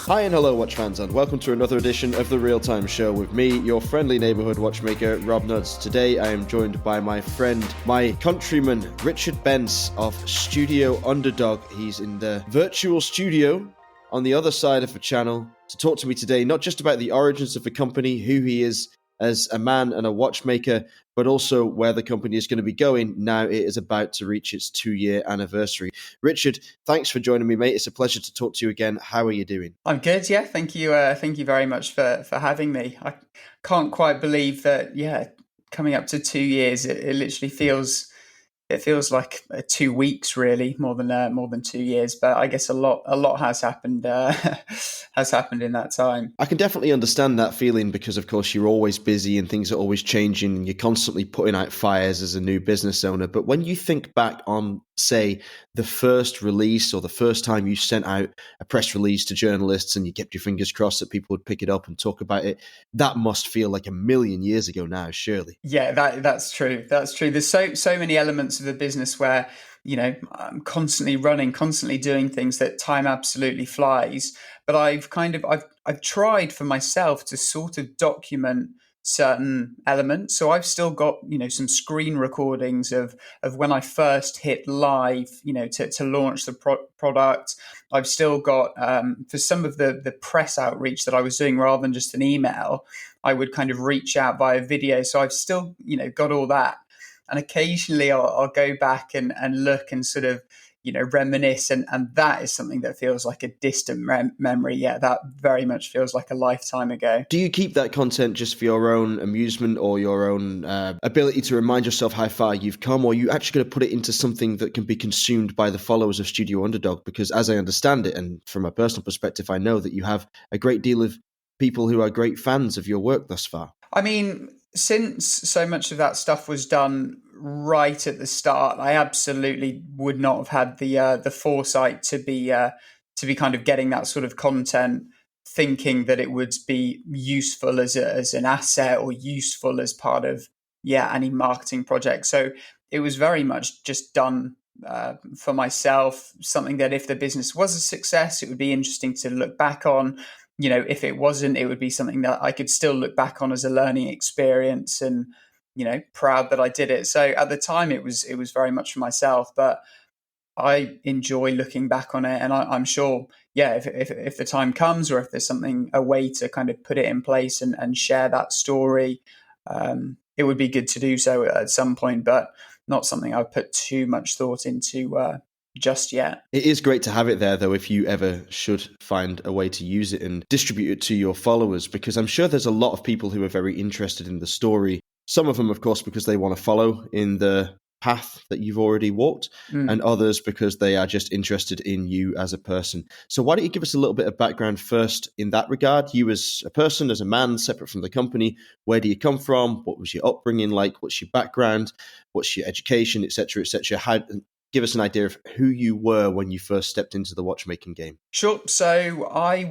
Hi and hello, watch fans, and welcome to another edition of the Real Time Show with me, your friendly neighbourhood watchmaker, Rob Nuds. Today I am joined by my friend, my countryman, Richard Benc of Studio Underd0g. He's in the virtual studio on the other side of the channel to talk to me today, not just about the origins of the company, who he is as a man and a watchmaker, but also where the company is going to be going now it is about to reach its 2-year anniversary. Richard, thanks for joining me, mate. It's a pleasure to talk to you again. How are you doing? I'm good, yeah. Thank you. Thank you very much for having me. I can't quite believe that. Yeah, coming up to 2 years, it literally feels like 2 weeks, really, more than 2 years. But I guess a lot has happened has happened in that time. I can definitely understand that feeling because, of course, you're always busy and things are always changing and you're constantly putting out fires as a new business owner. But when you think back on, say, the first release or the first time you sent out a press release to journalists and you kept your fingers crossed that people would pick it up and talk about it, that must feel like a million years ago now, surely. Yeah, that's true. That's true. There's so many elements of the business where, I'm constantly running, constantly doing things that time absolutely flies. But I've tried for myself to sort of document certain elements. So I've still got, some screen recordings of when I first hit live, to launch the product. I've still got, for some of the press outreach that I was doing rather than just an email, I would kind of reach out via video. So I've still, got all that. And occasionally I'll go back and look and sort of, reminisce. And that is something that feels like a distant memory. Yeah, that very much feels like a lifetime ago. Do you keep that content just for your own amusement or your own ability to remind yourself how far you've come, or are you actually going to put it into something that can be consumed by the followers of Studio Underd0g? Because as I understand it, and from a personal perspective, I know that you have a great deal of people who are great fans of your work thus far. I mean, since so much of that stuff was done right at the start, I absolutely would not have had the foresight to be kind of getting that sort of content, thinking that it would be useful as an asset or useful as part of any marketing project. So it was very much just done for myself. Something that if the business was a success, it would be interesting to look back on. If it wasn't, it would be something that I could still look back on as a learning experience and, proud that I did it. So at the time it was very much for myself, but I enjoy looking back on it. And I'm sure, if the time comes or if there's a way to kind of put it in place and share that story, it would be good to do so at some point, but not something I've put too much thought into just yet. It is great to have it there, though, if you ever should find a way to use it and distribute it to your followers, because I'm sure there's a lot of people who are very interested in the story. Some of them, of course, because they want to follow in the path that you've already walked, and others because they are just interested in you as a person. So why don't you give us a little bit of background first in that regard? You as a person, as a man, separate from the company, where do you come from? What was your upbringing like? What's your background? What's your education, etc., etc.? Give us an idea of who you were when you first stepped into the watchmaking game. Sure. So I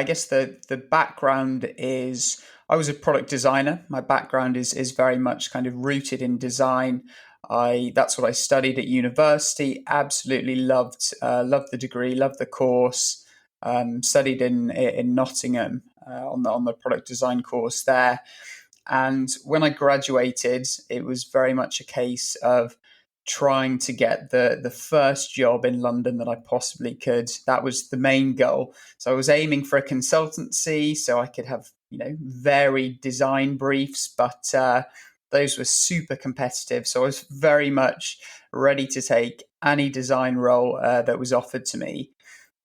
guess the background is I was a product designer. My background is very much kind of rooted in design. That's what I studied at university. Absolutely loved the degree, loved the course. Studied in Nottingham on the product design course there. And when I graduated, it was very much a case of trying to get the first job in London that I possibly could. That was the main goal. So I was aiming for a consultancy so I could have, varied design briefs, but those were super competitive. So I was very much ready to take any design role that was offered to me.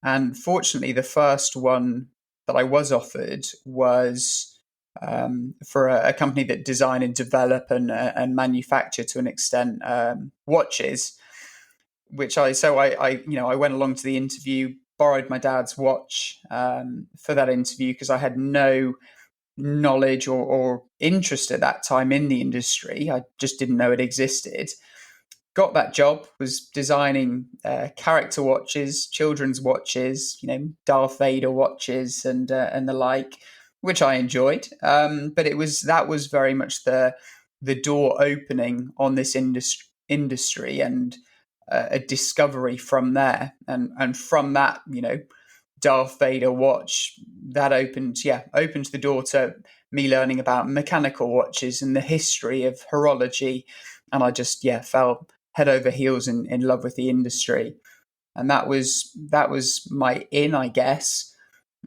And fortunately, the first one that I was offered was for a company that design and develop and manufacture to an extent watches, which I went along to the interview, borrowed my dad's watch for that interview because I had no knowledge or interest at that time in the industry. I just didn't know it existed. Got that job, was designing character watches, children's watches, Darth Vader watches and the like, which I enjoyed. But that was very much the door opening on this industry and a discovery from there. And from that, Darth Vader watch, that opened the door to me learning about mechanical watches and the history of horology. And I just, fell head over heels in love with the industry. And that was my in, I guess.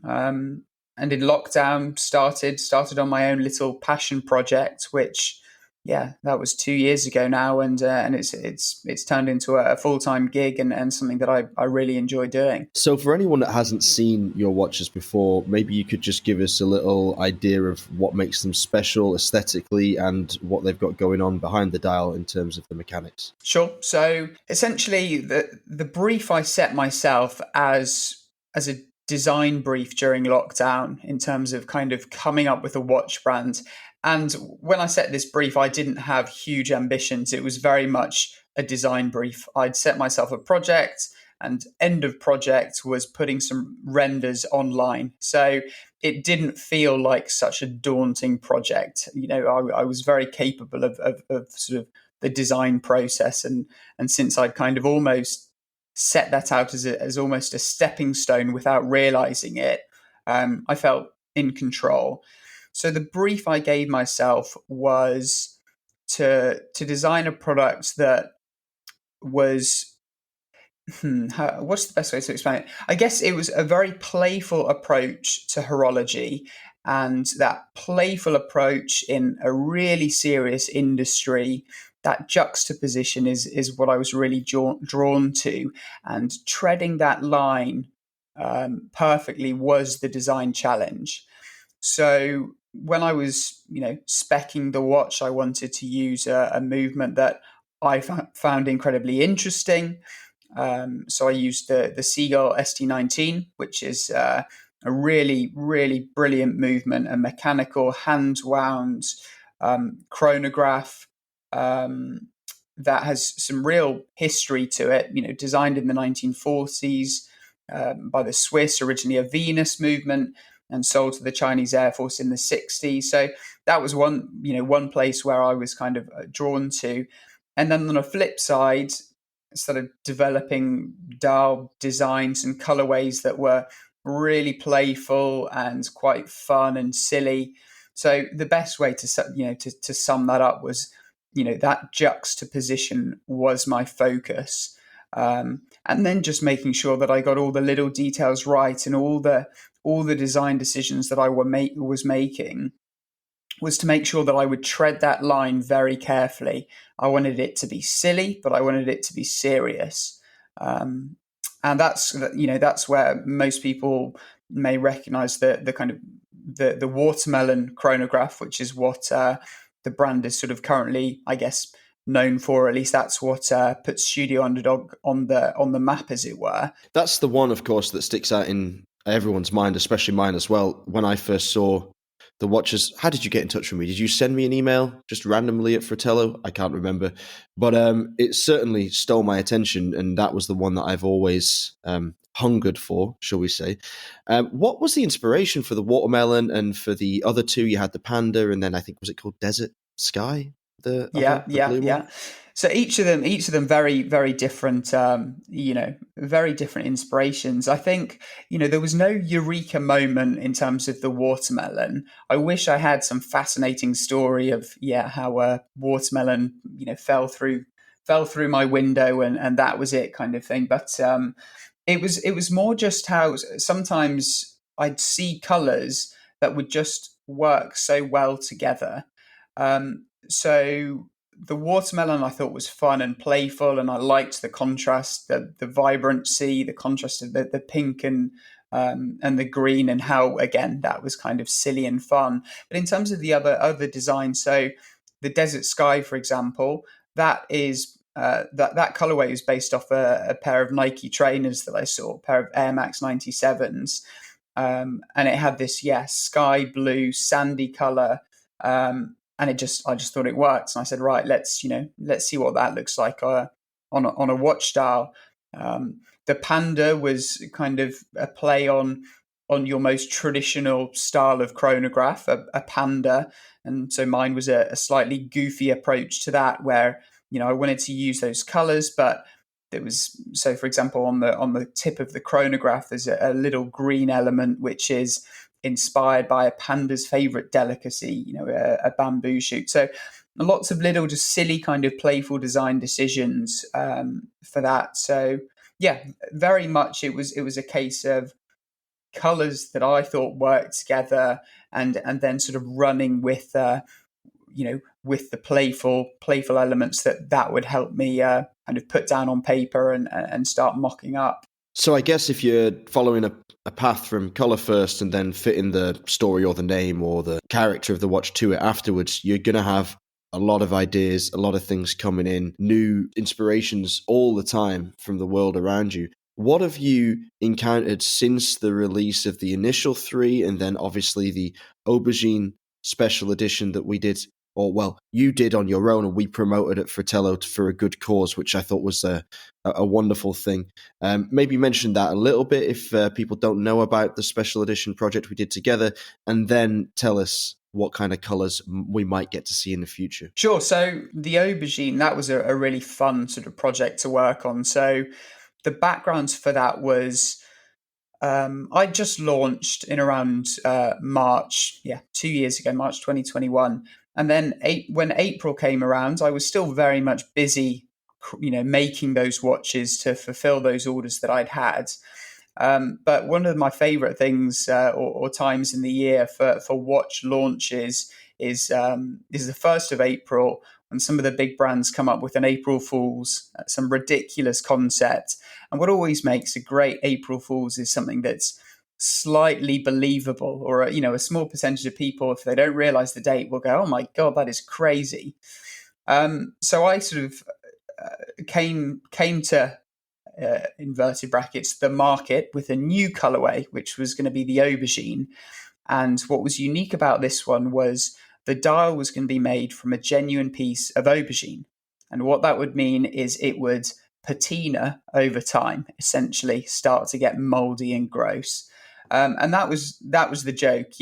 And in lockdown, started on my own little passion project, which, that was 2 years ago now, and it's turned into a full time gig and something that I really enjoy doing. So, for anyone that hasn't seen your watches before, maybe you could just give us a little idea of what makes them special aesthetically and what they've got going on behind the dial in terms of the mechanics. Sure. So essentially, the brief I set myself as a design brief during lockdown in terms of kind of coming up with a watch brand. And when I set this brief, I didn't have huge ambitions. It was very much a design brief. I'd set myself a project, and end of project was putting some renders online. So it didn't feel like such a daunting project. I was very capable of sort of the design process, and since I'd kind of almost set that out as almost a stepping stone without realizing it, I felt in control. So the brief I gave myself was to design a product that was what's the best way to explain it? I guess it was a very playful approach to horology, and that playful approach in a really serious industry. That juxtaposition is what I was really drawn to, and treading that line perfectly was the design challenge. So when I was, speccing the watch, I wanted to use a movement that I found incredibly interesting. So I used the Seagull ST19, which is a really, really brilliant movement, a mechanical hand wound chronograph that has some real history to it. Designed in the 1940s by the Swiss, originally a Venus movement, and sold to the Chinese Air Force in the 60s. So that was one place where I was kind of drawn to. And then on the flip side, started developing dial designs and colorways that were really playful and quite fun and silly. So the best way to sum that up was, that juxtaposition was my focus. And then just making sure that I got all the little details right, and all the design decisions that I was making was to make sure that I would tread that line very carefully. I wanted it to be silly, but I wanted it to be serious. And that's where most people may recognize the kind of the watermelon chronograph, which is what the brand is sort of currently, I guess, known for. At least that's what puts Studio Underdog on the map, as it were. That's the one, of course, that sticks out in everyone's mind, especially mine as well. When I first saw the watches, how did you get in touch with me? Did you send me an email just randomly at Fratello? I can't remember, but it certainly stole my attention, and that was the one that I've always hungered for, shall we say. What was the inspiration for the watermelon, and for the other two? You had the panda, and then I think, was it called Desert Sky? The blue one? So each of them very, very different, very different inspirations. I think, there was no eureka moment in terms of the watermelon. I wish I had some fascinating story of, how a watermelon, fell through my window, and that was it, kind of thing. But it was more just how sometimes I'd see colors that would just work so well together. So the watermelon I thought was fun and playful, and I liked the contrast, the vibrancy, the contrast of the pink and the green, and how, again, that was kind of silly and fun. But in terms of the other designs, so the Desert Sky, for example, that is that colorway is based off a pair of Nike trainers that I saw, a pair of Air Max 97s, and it had this sky blue sandy color. And I just thought it worked, and I said, right, let's see what that looks like on a watch dial. The panda was kind of a play on your most traditional style of chronograph, a panda, and so mine was a slightly goofy approach to that, where I wanted to use those colors, but there was, so for example, on the tip of the chronograph, there's a little green element which is inspired by a panda's favorite delicacy, a bamboo shoot. So lots of little, just silly kind of playful design decisions for that. So yeah, very much it was a case of colors that I thought worked together, and then sort of running with with the playful elements that would help me kind of put down on paper and start mocking up. So I guess if you're following a path from color first and then fitting the story or the name or the character of the watch to it afterwards, you're going to have a lot of ideas, a lot of things coming in, new inspirations all the time from the world around you. What have you encountered since the release of the initial three, and then obviously the Aubergine special edition that we did, or well, you did on your own, and we promoted at Fratello for a good cause, which I thought was a wonderful thing. Maybe mention that a little bit if people don't know about the special edition project we did together, and then tell us what kind of colors we might get to see in the future. Sure. So the Aubergine, that was a really fun sort of project to work on. So the background for that was I just launched in around March, 2 years ago, March 2021. And then when April came around, I was still very much busy, making those watches to fulfill those orders that I'd had. But one of my favorite things or times in the year for watch launches is the 1st of April, when some of the big brands come up with an April Fool's, some ridiculous concept. And what always makes a great April Fool's is something that's slightly believable, or a small percentage of people, if they don't realize the date, will go, "Oh my God, that is crazy." So I sort of came to inverted brackets the market with a new colorway, which was going to be the Aubergine. And what was unique about this one was the dial was going to be made from a genuine piece of aubergine. And what that would mean is it would patina over time, essentially start to get moldy and gross. And that was the joke,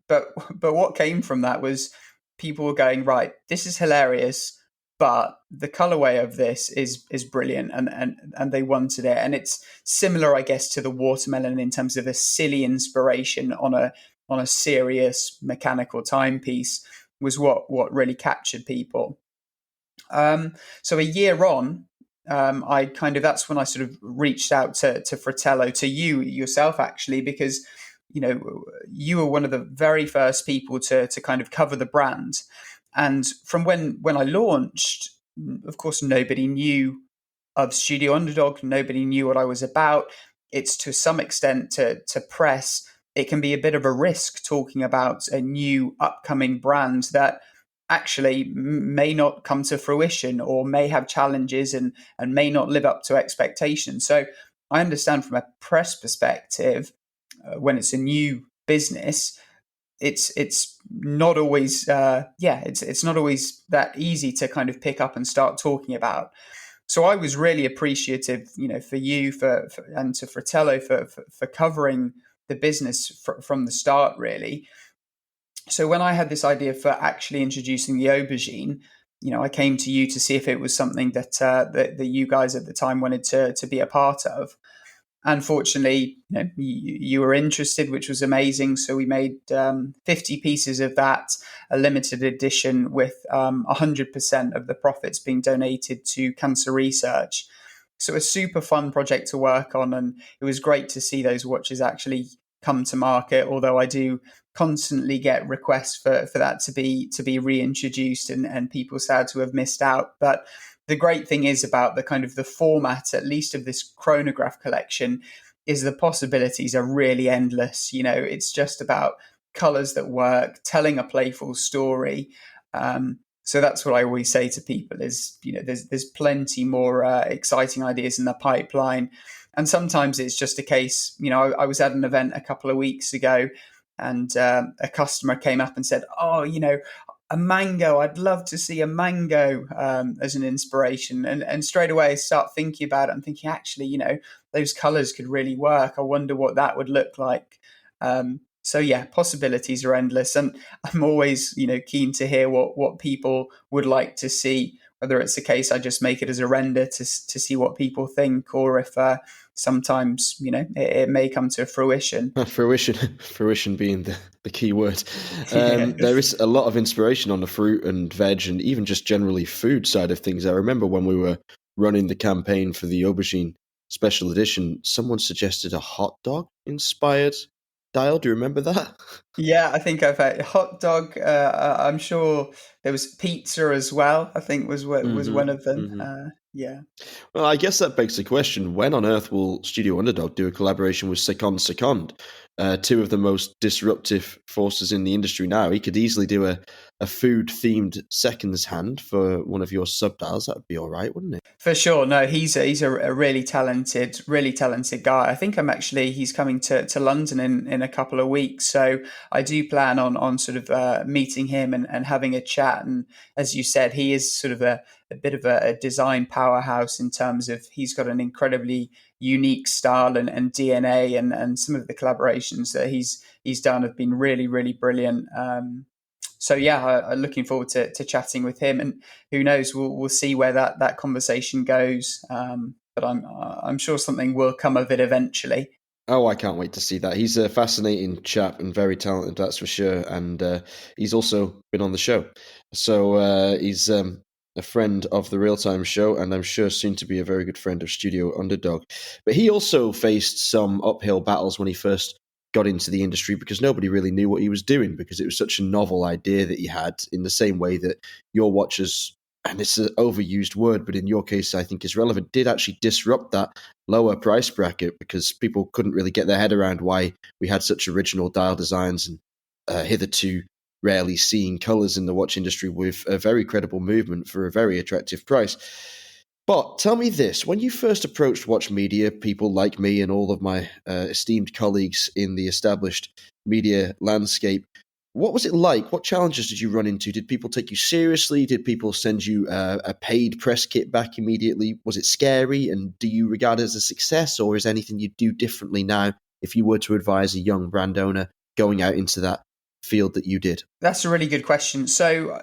but what came from that was people were going, right, this is hilarious, but the colorway of this is brilliant, and they wanted it. And it's similar, I guess, to the watermelon in terms of a silly inspiration on a serious mechanical timepiece was what really captured people. So a year on, that's when I sort of reached out to Fratello, to you yourself actually, because you were one of the very first people to kind of cover the brand. And from when I launched, of course, nobody knew of Studio Underdog. Nobody knew what I was about. It's to some extent to press. It can be a bit of a risk talking about a new upcoming brand that actually may not come to fruition, or may have challenges and may not live up to expectations. So I understand from a press perspective, when it's a new business, it's not always it's not always that easy to kind of pick up and start talking about. So I was really appreciative, for you and to Fratello for covering the business from the start, really. So when I had this idea for actually introducing the aubergine, I came to you to see if it was something that that you guys at the time wanted to be a part of. Unfortunately, you were interested, which was amazing. So we made 50 pieces of that, a limited edition with 100% of the profits being donated to cancer research. So a super fun project to work on, and it was great to see those watches actually come to market. Although I do constantly get requests for that to be reintroduced, and people sad to have missed out. But the great thing is about the kind of the format, at least of this chronograph collection, is the possibilities are really endless. It's just about colors that work, telling a playful story. So that's what I always say to people is, there's plenty more exciting ideas in the pipeline. And sometimes it's just a case, I was at an event a couple of weeks ago, and a customer came up and said, "Oh, a mango. I'd love to see a mango as an inspiration." And straight away I start thinking about it. I'm thinking, actually, those colors could really work. I wonder what that would look like. So yeah, possibilities are endless. And I'm always, keen to hear what people would like to see whether it's a case I just make it as a render to see what people think, or if sometimes it may come to fruition. Fruition being the key word. Yeah. There is a lot of inspiration on the fruit and veg and even just generally food side of things. I remember when we were running the campaign for the aubergine special edition, someone suggested a hot dog inspired dial. Do you remember that? Yeah, I think I've had hot dog. I'm sure there was pizza as well. I think was one of them. Hmm. Yeah. Well, I guess that begs the question: when on earth will Studio Underdog do a collaboration with Second, two of the most disruptive forces in the industry now? He could easily do a food-themed seconds hand for one of your subdials. That'd be all right, wouldn't it? For sure. No, he's a really talented guy. I think he's coming to London in a couple of weeks. So I do plan on sort of meeting him and having a chat. And as you said, he is sort of a bit of a design powerhouse in terms of he's got an incredibly unique style and DNA, and some of the collaborations that he's done have been really, really brilliant. So yeah, I'm looking forward to chatting with him, and who knows, we'll see where that conversation goes. But I'm sure something will come of it eventually. Oh, I can't wait to see that. He's a fascinating chap and very talented, that's for sure. And he's also been on the show. So he's a friend of the Real Time Show, and I'm sure soon to be a very good friend of Studio Underdog. But he also faced some uphill battles when he first got into the industry because nobody really knew what he was doing because it was such a novel idea that he had, in the same way that your watchers, and it's an overused word, but in your case, I think is relevant, did actually disrupt that lower price bracket because people couldn't really get their head around why we had such original dial designs and hitherto rarely seen colors in the watch industry with a very credible movement for a very attractive price. But tell me this, when you first approached watch media, people like me and all of my esteemed colleagues in the established media landscape, what was it like? What challenges did you run into? Did people take you seriously? Did people send you a paid press kit back immediately? Was it scary? And do you regard it as a success, or is anything you'd do differently now if you were to advise a young brand owner going out into that field that you did? That's a really good question. So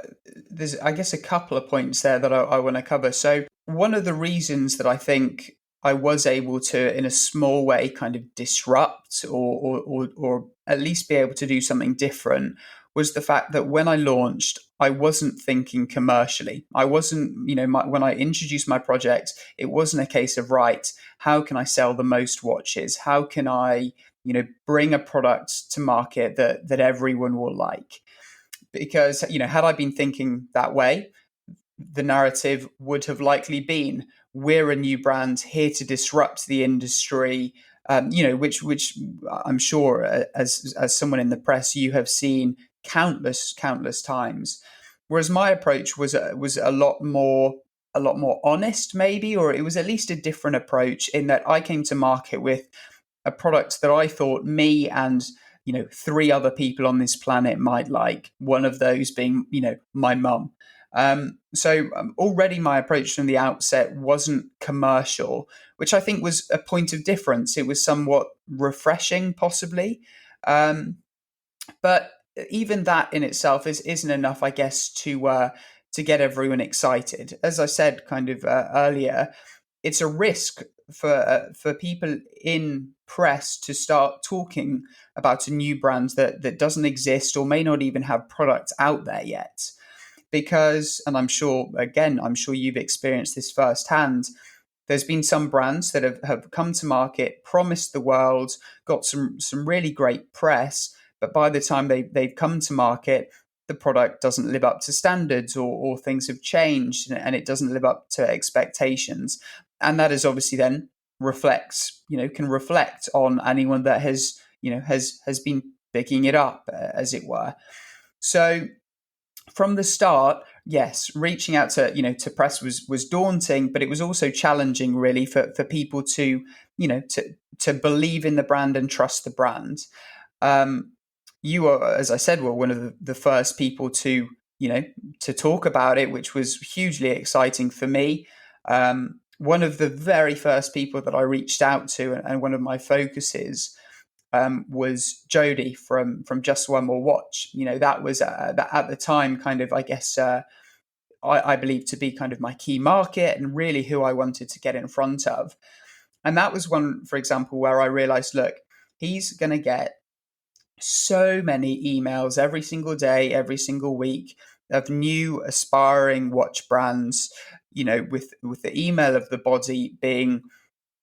there's, I guess, a couple of points there that I want to cover. So one of the reasons that I think I was able to, in a small way, kind of disrupt or at least be able to do something different was the fact that when I launched, I wasn't thinking commercially. I wasn't, when I introduced my project, it wasn't a case of, right, how can I sell the most watches? How can I, bring a product to market that everyone will like? Because, had I been thinking that way, the narrative would have likely been, we're a new brand here to disrupt the industry, which I'm sure, as someone in the press, you have seen countless times. Whereas my approach was a lot more honest, maybe, or it was at least a different approach, in that I came to market with a product that I thought me and three other people on this planet might like. One of those being my mum. So already my approach from the outset wasn't commercial, which I think was a point of difference. It was somewhat refreshing, possibly, but even that in itself isn't enough, I guess, to get everyone excited. As I said, kind of earlier, it's a risk for people in press to start talking about a new brand that doesn't exist or may not even have products out there yet. Because, and I'm sure you've experienced this firsthand, there's been some brands that have come to market, promised the world, got some really great press, but by the time they've come to market, the product doesn't live up to standards, or things have changed and it doesn't live up to expectations. And that is obviously then can reflect on anyone that has been picking it up, as it were. So from the start, yes, reaching out to press was daunting, but it was also challenging, really, for people to to believe in the brand and trust the brand. You were, as I said, were one of the first people to to talk about it, which was hugely exciting for me. One of the very first people that I reached out to, and one of my focuses, was Jodie from Just One More Watch. That was at the time, kind of, I guess, I believe to be kind of my key market and really who I wanted to get in front of. And that was one, for example, where I realized, look, he's going to get so many emails every single day, every single week of new aspiring watch brands, with the email of the body being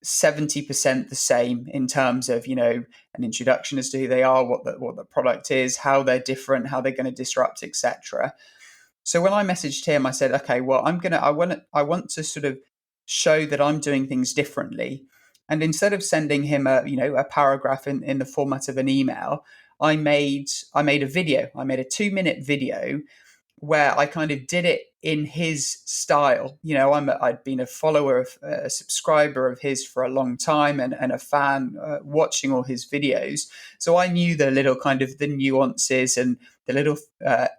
70% the same in terms of, an introduction as to who they are, what the product is, how they're different, how they're going to disrupt, etc. So when I messaged him, I said, okay, well, I want to sort of show that I'm doing things differently. And instead of sending him a paragraph in the format of an email, I made a video. I made a 2-minute video where I kind of did it in his style. I'd been a follower, a subscriber of his for a long time, and a fan, watching all his videos. So I knew the little kind of the nuances and the little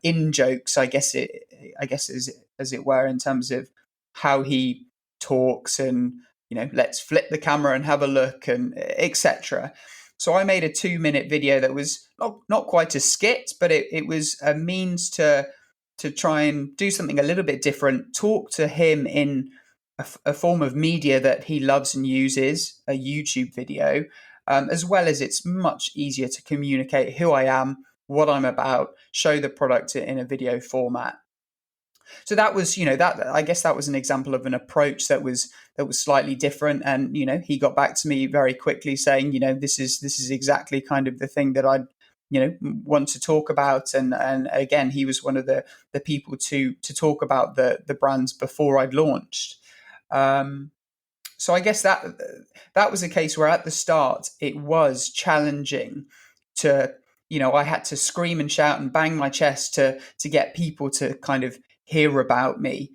in jokes, I guess as it were, in terms of how he talks, and let's flip the camera and have a look, and etc. So I made a 2-minute video that was not quite a skit, but it was a means to try and do something a little bit different, talk to him in a form of media that he loves and uses, a YouTube video, as well as it's much easier to communicate who I am, what I'm about, show the product in a video format. So that was, that I guess that was an example of an approach that was slightly different. And he got back to me very quickly saying, this is exactly kind of the thing that I'd want to talk about. And again, he was one of the people to talk about the brands before I'd launched. So I guess that was a case where at the start it was challenging to, I had to scream and shout and bang my chest to get people to kind of hear about me.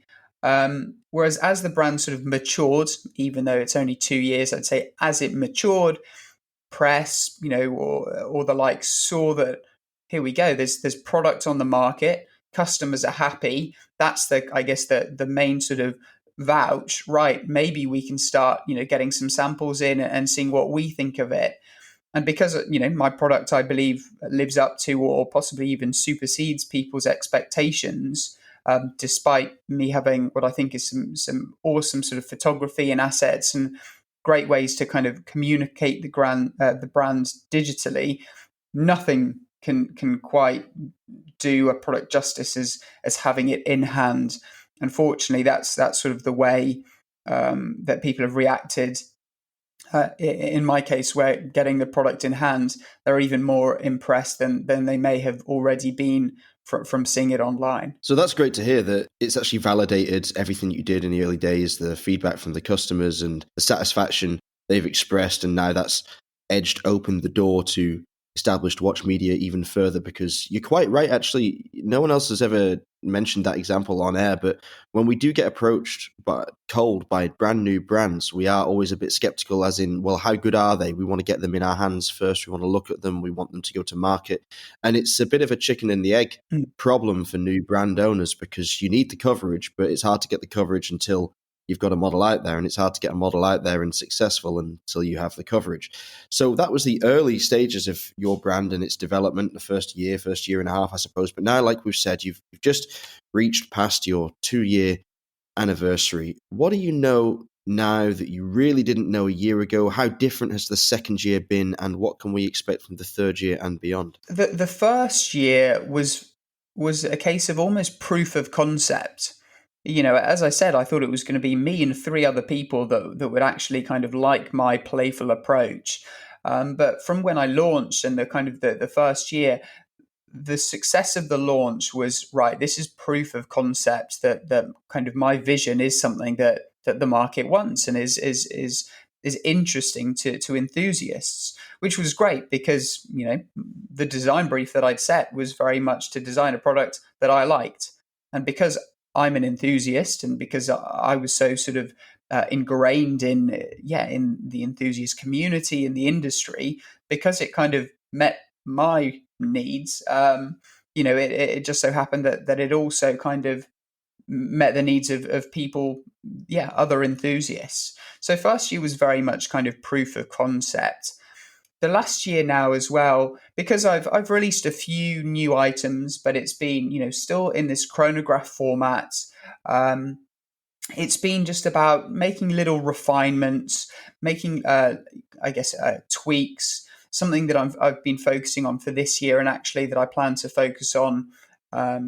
Whereas as the brand sort of matured, even though it's only 2 years, I'd say as it matured, press, or the like saw that here we go. There's product on the market. Customers are happy. That's the main sort of vouch. Right? Maybe we can start, getting some samples in and seeing what we think of it. And because my product, I believe, lives up to or possibly even supersedes people's expectations, despite me having what I think is some awesome sort of photography and assets and great ways to kind of communicate the brands digitally, nothing can quite do a product justice as having it in hand. Unfortunately, that's sort of the way that people have reacted. In my case, where getting the product in hand, they're even more impressed than they may have already been from seeing it online. So that's great to hear that it's actually validated everything you did in the early days, the feedback from the customers and the satisfaction they've expressed. And now that's opened the door to established watch media even further, because you're quite right. Actually, no one else has ever mentioned that example on air, but when we do get approached cold by brand new brands, we are always a bit skeptical, as in, well, how good are they? We want to get them in our hands first. We want to look at them. We want them to go to market. And it's a bit of a chicken and the egg problem for new brand owners, because you need the coverage, but it's hard to get the coverage until you've got a model out there, and it's hard to get a model out there and successful until you have the coverage. So that was the early stages of your brand and its development, the first year and a half, I suppose. But now, like we've said, you've just reached past your 2-year anniversary. What do you know now that you really didn't know a year ago? How different has the second year been, and what can we expect from the third year and beyond? The first year was a case of almost proof of concept. As I said, I thought it was going to be me and 3 other people that would actually kind of like my playful approach. But from when I launched and the first year, the success of the launch was, right, this is proof of concept that kind of my vision is something that the market wants and is interesting to enthusiasts, which was great because, the design brief that I'd set was very much to design a product that I liked. And because I'm an enthusiast, and because I was so sort of ingrained in the enthusiast community in the industry, because it kind of met my needs. It just so happened that it also kind of met the needs of people, other enthusiasts. So first year was very much kind of proof of concept. The last year now as well, because I've released a few new items, but it's been, still in this chronograph format. It's been just about making little refinements, making, tweaks. Something that I've been focusing on for this year, and actually that I plan to focus on, a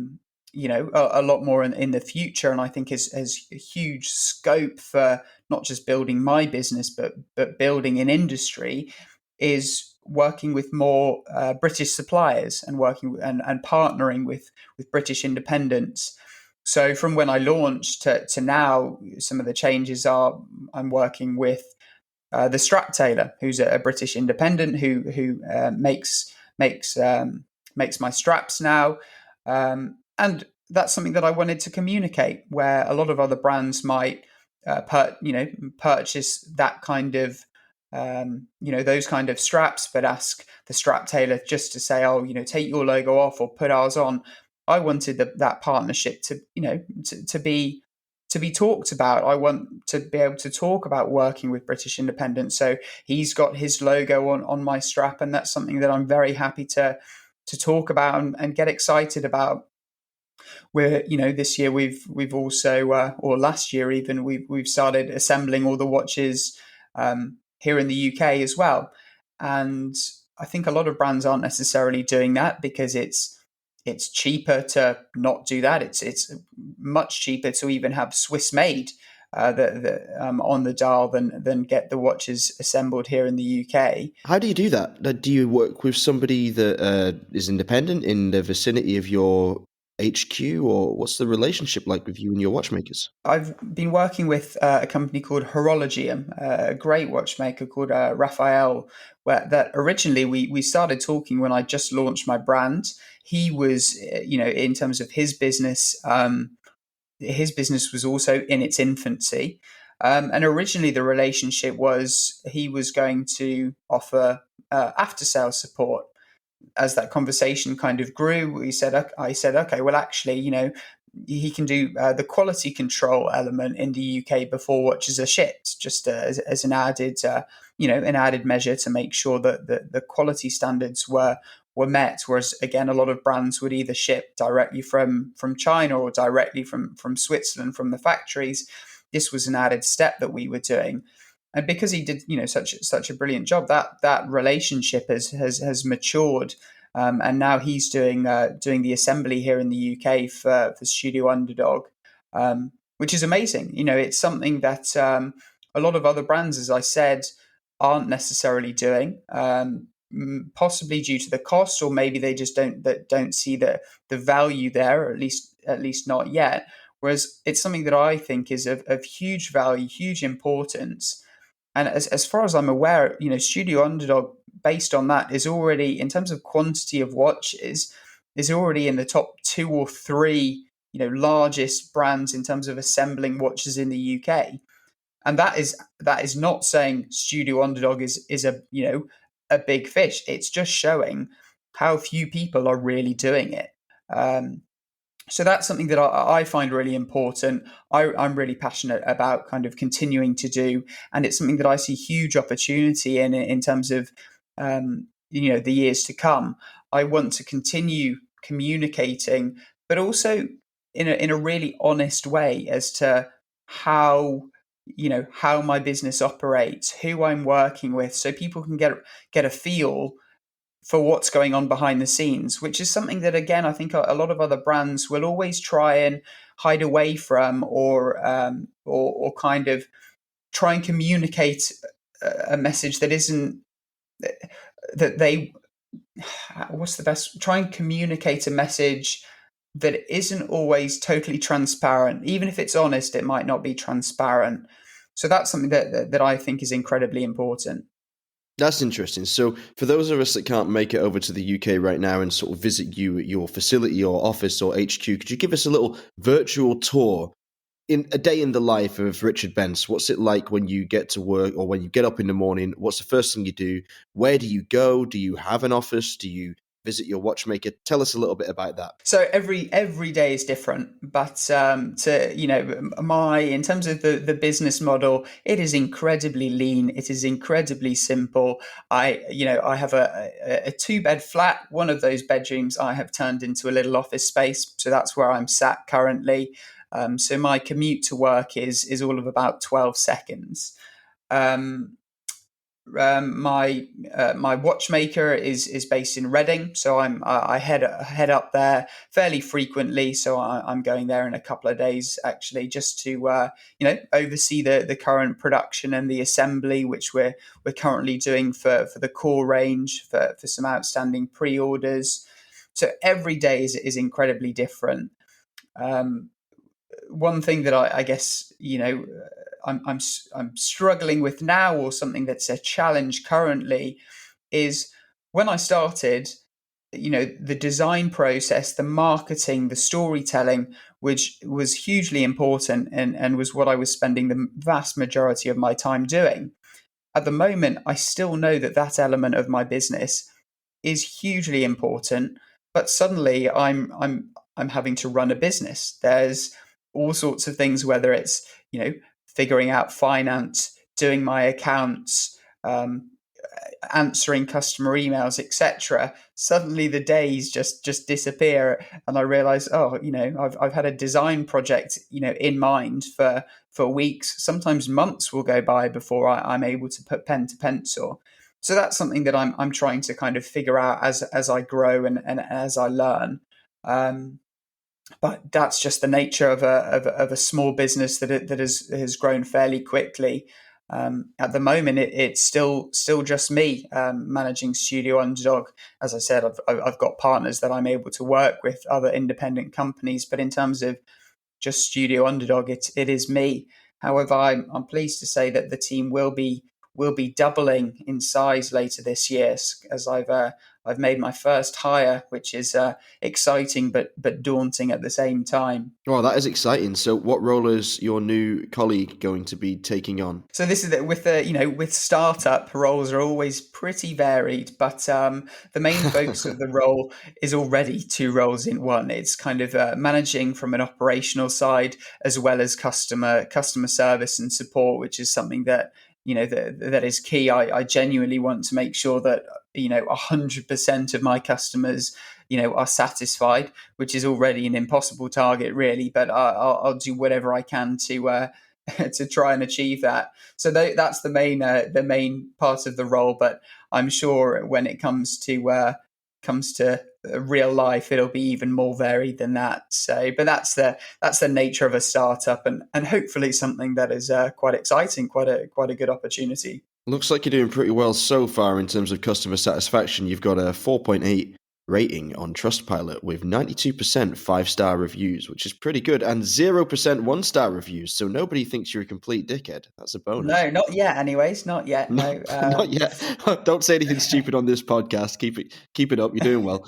lot more in the future. And I think has a huge scope for not just building my business, but building an industry, is working with more British suppliers and working and partnering with British independents. So from when I launched to now, some of the changes are I'm working with the strap tailor, who's a British independent who makes my straps now, and that's something that I wanted to communicate. Where a lot of other brands might purchase that kind of those kind of straps, but ask the strap tailor just to say, oh, take your logo off or put ours on. I wanted that partnership to be talked about. I want to be able to talk about working with British independents. So he's got his logo on my strap, and that's something that I'm very happy to talk about and get excited about. Where this year we've also or last year even we've started assembling all the watches here in the UK as well, and I think a lot of brands aren't necessarily doing that because it's cheaper to not do that. It's much cheaper to even have Swiss made on the dial than get the watches assembled here in the UK. How do you do that? Do you work with somebody that is independent in the vicinity of your HQ, or what's the relationship like with you and your watchmakers? I've been working with a company called Horologium, a great watchmaker called Raphael, where that originally we started talking when I just launched my brand. He was, in terms of his business was also in its infancy. And originally the relationship was he was going to offer after sales support. As that conversation kind of grew, I said, okay, well, actually, he can do the quality control element in the UK before watches are shipped, just as an added, an added measure to make sure that the quality standards were met. Whereas again, a lot of brands would either ship directly from China or directly from Switzerland from the factories. This was an added step that we were doing. And because he did, such a brilliant job, that relationship has matured, and now he's doing the assembly here in the UK for Studio Underdog, which is amazing. It's something that a lot of other brands, as I said, aren't necessarily doing, possibly due to the cost, or maybe they just don't see the value there, or at least not yet. Whereas it's something that I think is of huge value, huge importance. And as far as I'm aware, Studio Underdog, based on that, is already, in terms of quantity of watches, is already in the top 2 or 3, largest brands in terms of assembling watches in the UK. And that is not saying Studio Underdog is a big fish. It's just showing how few people are really doing it. So that's something that I find really important. I'm really passionate about kind of continuing to do, and it's something that I see huge opportunity in terms of the years to come. I want to continue communicating, but also in a really honest way as to how my business operates, who I'm working with, so people can get a feel for what's going on behind the scenes, which is something that, again, I think a lot of other brands will always try and hide away from, or kind of try and communicate a message that isn't that they what's the best try and communicate a message that isn't always totally transparent. Even if it's honest, it might not be transparent. So that's something that I think is incredibly important. That's interesting. So, for those of us that can't make it over to the UK right now and sort of visit you at your facility or office or HQ, could you give us a little virtual tour in a day in the life of Richard Benc? What's it like when you get to work or when you get up in the morning? What's the first thing you do? Where do you go? Do you have an office? Do you visit your watchmaker? Tell us a little bit about that. So every day is different, but my in terms of the business model, it is incredibly lean. It is incredibly simple. I have a 2-bed flat. One of those bedrooms I have turned into a little office space, so that's where I'm sat currently. So my commute to work is all of about 12 seconds. Um, my watchmaker is based in Reading, so I head up there fairly frequently. So I'm going there in a couple of days actually, just to oversee the current production and the assembly, which we're currently doing for the core range, for some outstanding pre-orders. So every day is incredibly different. Um, One thing that I guess I'm struggling with now, or something that's a challenge currently, is when I started, the design process, the marketing, the storytelling, which was hugely important and was what I was spending the vast majority of my time doing. At the moment, I still know that element of my business is hugely important, but suddenly I'm having to run a business. There's all sorts of things, whether it's figuring out finance, doing my accounts, answering customer emails, etc. Suddenly the days just disappear, and I realize, I've had a design project in mind for weeks, sometimes months will go by before I'm able to put pen to pencil. So that's something that I'm trying to kind of figure out as I grow and as I learn. But that's just the nature of a small business that has grown fairly quickly. At the moment, it's still just me managing Studio Underdog. As I said, I've got partners that I'm able to work with, other independent companies, but in terms of just Studio Underdog, it is me. However, I'm pleased to say that the team will be doubling in size later this year, as I've made my first hire, which is exciting but daunting at the same time. Well, that is exciting. So, what role is your new colleague going to be taking on? So this is with startup roles are always pretty varied, but the main focus of the role is already two roles in one. It's kind of managing from an operational side as well as customer service and support, which is something that that is key. I genuinely want to make sure that 100% of my customers are satisfied, which is already an impossible target, really. But I'll do whatever I can to to try and achieve that. So that's the main part of the role. But I'm sure when it comes to real life, it'll be even more varied than that. So, but that's the nature of a startup, and hopefully something that is quite exciting, quite a good opportunity. Looks like you're doing pretty well so far in terms of customer satisfaction. You've got a 4.8 rating on Trustpilot with 92% 5-star reviews, which is pretty good, and 0% 1-star reviews. So nobody thinks you're a complete dickhead. That's a bonus. No, not yet. Anyways, not yet. No, No. not yet. Don't say anything stupid on this podcast. Keep it up. You're doing well.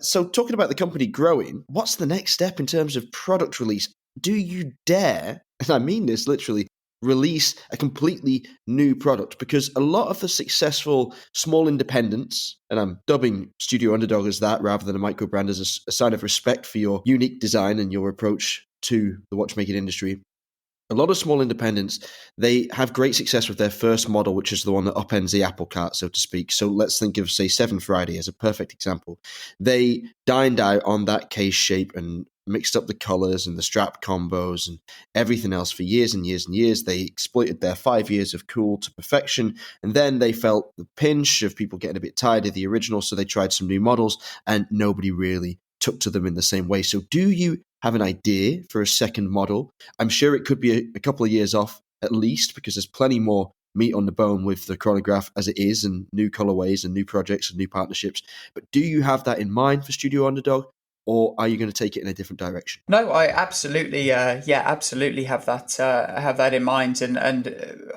So, talking about the company growing, what's the next step in terms of product release? Do you dare, and I mean this literally, release a completely new product? Because a lot of the successful small independents, and I'm dubbing Studio Underdog as that rather than a micro brand, as a sign of respect for your unique design and your approach to the watchmaking industry. A lot of small independents, they have great success with their first model, which is the one that upends the apple cart, so to speak. So let's think of, say, 7 Friday as a perfect example. They dined out on that case shape and mixed up the colors and the strap combos and everything else for years and years and years. They exploited their 5 years of cool to perfection, and then they felt the pinch of people getting a bit tired of the original, so they tried some new models, and nobody really took to them in the same way. So do you have an idea for a second model? I'm sure it could be a couple of years off at least, because there's plenty more meat on the bone with the chronograph as it is, and new colorways and new projects and new partnerships. But do you have that in mind for Studio Underdog, or are you going to take it in a different direction? No, I absolutely, absolutely have that in mind, and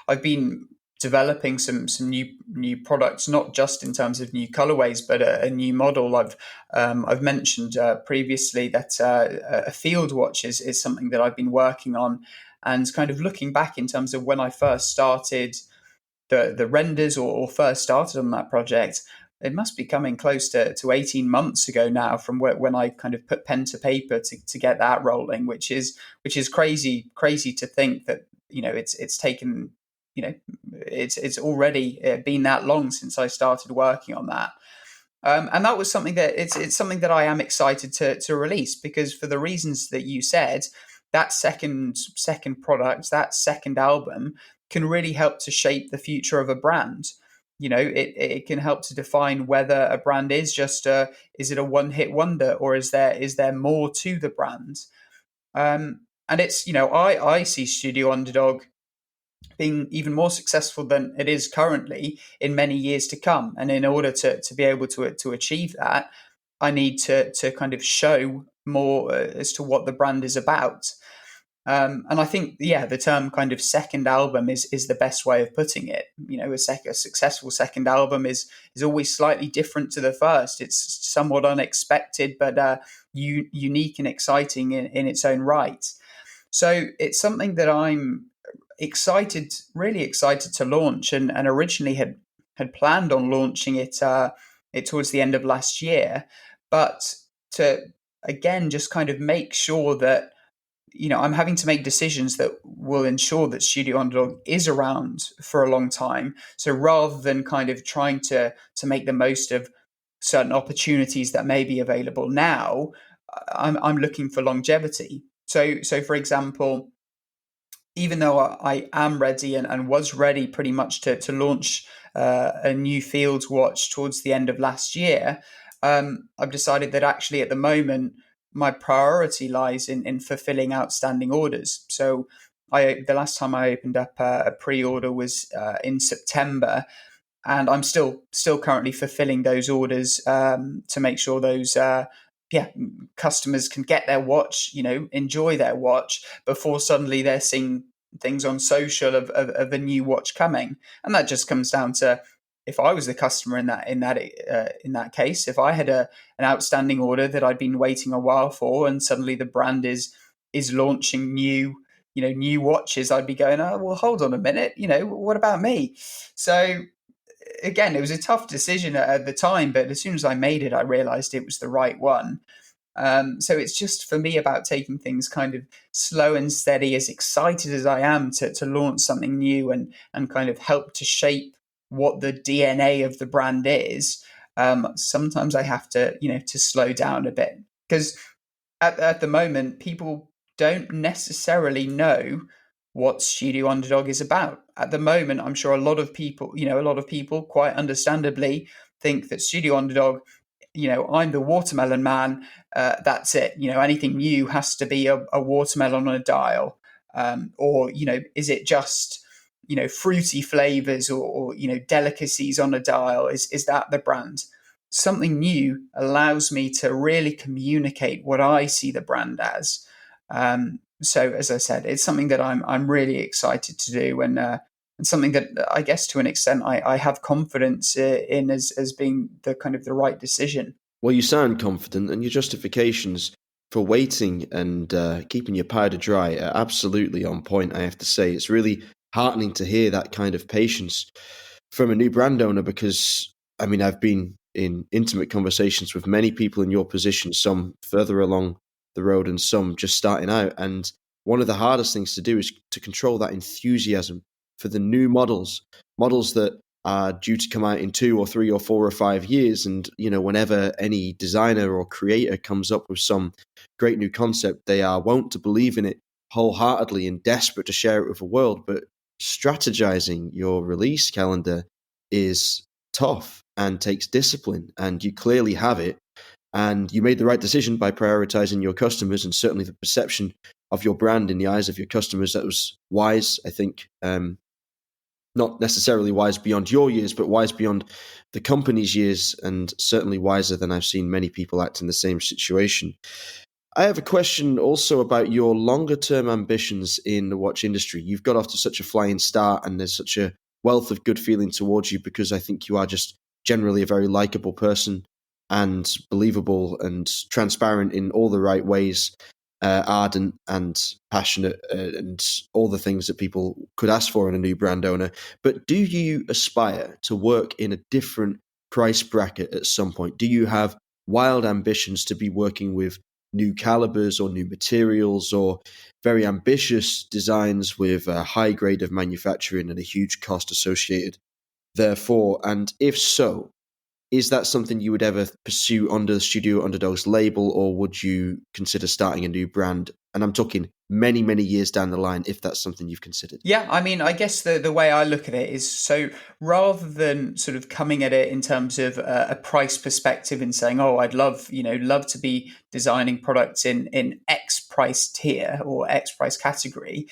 I've been developing some new products, not just in terms of new colorways, but a new model. I've mentioned previously that a field watch is something that I've been working on, and kind of looking back in terms of when I first started the renders, or first started on that project. It must be coming close to 18 months ago now, from when I kind of put pen to paper to get that rolling, which is crazy to think that it's taken, it's already been that long since I started working on that. And that was something that it's something that I am excited to release, because for the reasons that you said, that second product, that second album can really help to shape the future of a brand. It can help to define whether a brand is just is it a one hit wonder, or is there more to the brand. And it's, I see Studio Underdog being even more successful than it is currently in many years to come. And in order to be able to achieve that, I need to kind of show more as to what the brand is about. And I think, the term kind of second album is the best way of putting it. A successful second album is always slightly different to the first. It's somewhat unexpected, but unique and exciting in its own right. So it's something that I'm really excited to launch, and originally had planned on launching it towards the end of last year, but to again just kind of make sure that I'm having to make decisions that will ensure that Studio Underdog is around for a long time. So rather than kind of trying to make the most of certain opportunities that may be available now, I'm looking for longevity. So for example, even though I am ready and was ready pretty much to launch a new Fields watch towards the end of last year, I've decided that actually at the moment my priority lies in fulfilling outstanding orders. So the last time I opened up a pre-order was in September, and I'm still currently fulfilling those orders to make sure those customers can get their watch, enjoy their watch before suddenly they're seeing things on social of a new watch coming. And that just comes down to, if I was the customer in that case, if I had an outstanding order that I'd been waiting a while for, and suddenly the brand is launching new watches, I'd be going, oh well, hold on a minute, what about me? So again, it was a tough decision at the time, but as soon as I made it, I realized it was the right one. So it's just for me about taking things kind of slow and steady, as excited as I am to launch something new and kind of help to shape what the DNA of the brand is. Sometimes I have to slow down a bit, because at the moment, people don't necessarily know what Studio Underdog is about. At the moment, I'm sure a lot of people quite understandably think that Studio Underdog, I'm the watermelon man. That's it. Anything new has to be a watermelon on a dial. Or, is it just, fruity flavors or delicacies on a dial? Is that the brand? Something new allows me to really communicate what I see the brand as. So, as I said, it's something that I'm really excited to do, and something that I guess to an extent I have confidence in as being the kind of the right decision. Well, you sound confident, and your justifications for waiting and keeping your powder dry are absolutely on point, I have to say. It's really heartening to hear that kind of patience from a new brand owner, because, I mean, I've been in intimate conversations with many people in your position, some further along the road and some just starting out. And one of the hardest things to do is to control that enthusiasm for the new models that are due to come out in 2 or 3 or 4 or 5 years. And, whenever any designer or creator comes up with some great new concept, they are wont to believe in it wholeheartedly and desperate to share it with the world. But strategizing your release calendar is tough and takes discipline, and you clearly have it. And you made the right decision by prioritizing your customers and certainly the perception of your brand in the eyes of your customers. That was wise, I think. Not necessarily wise beyond your years, but wise beyond the company's years, and certainly wiser than I've seen many people act in the same situation. I have a question also about your longer term ambitions in the watch industry. You've got off to such a flying start, and there's such a wealth of good feeling towards you, because I think you are just generally a very likable person and believable and transparent in all the right ways, ardent and passionate, and all the things that people could ask for in a new brand owner. But do you aspire to work in a different price bracket at some point? Do you have wild ambitions to be working with new calibers or new materials, or very ambitious designs with a high grade of manufacturing and a huge cost associated therefore? And if so, is that something you would ever pursue under the Studio Underdog's label, or would you consider starting a new brand? And I'm talking many, many years down the line, if that's something you've considered? Yeah, I mean, I guess the way I look at it is, so rather than sort of coming at it in terms of a price perspective and saying, oh, I'd love to be designing products in X price tier or X price category,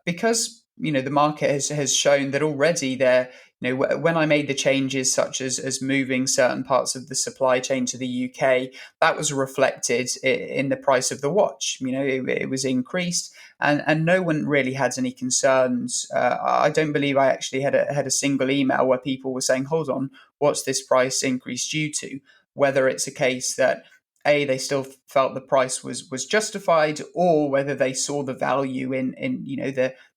because the market has shown that already there. When I made the changes, such as moving certain parts of the supply chain to the UK, that was reflected in the price of the watch. It was increased, and no one really had any concerns. I don't believe I actually had a single email where people were saying, "Hold on, what's this price increase due to?" Whether it's a case that they still felt the price was justified, or whether they saw the value in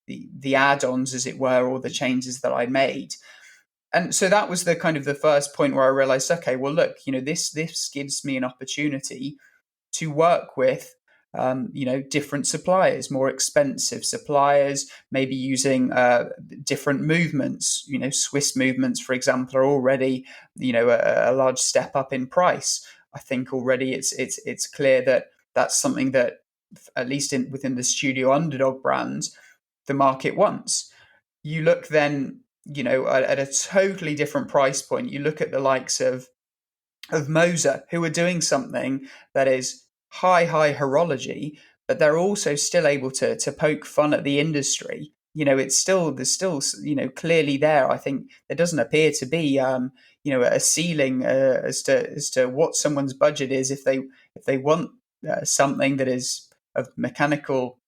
the add-ons, as it were, or the changes that I made. And so that was the kind of the first point where I realized, okay, well, look, this gives me an opportunity to work with different suppliers, more expensive suppliers, maybe using different movements. Swiss movements, for example, are already a large step up in price. I think already it's clear that that's something that, at least within the Studio Underdog brand, the market wants. You look then, at a totally different price point. You look at the likes of Moser, who are doing something that is high horology, but they're also still able to poke fun at the industry. There's still clearly there. I think there doesn't appear to be a ceiling as to what someone's budget is if they want something that is of mechanical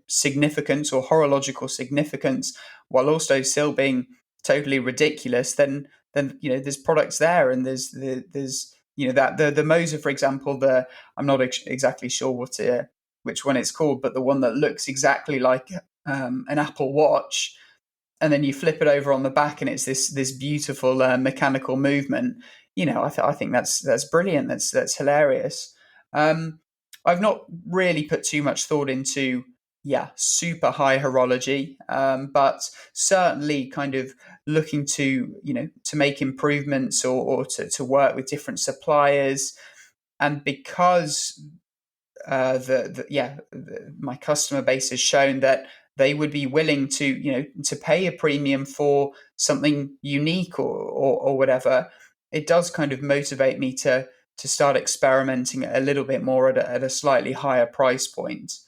significance or horological significance, while also still being totally ridiculous. Then there's products there, and there's that the Moser, for example. I'm not exactly sure which one it's called, but the one that looks exactly like an Apple Watch, and then you flip it over on the back, and it's this beautiful mechanical movement. I think that's brilliant. That's hilarious. Um, I've not really put too much thought into super high horology, but certainly kind of looking to make improvements, or to work with different suppliers. And because my customer base has shown that they would be willing to pay a premium for something unique, or whatever, it does kind of motivate me to start experimenting a little bit more at a slightly higher price point.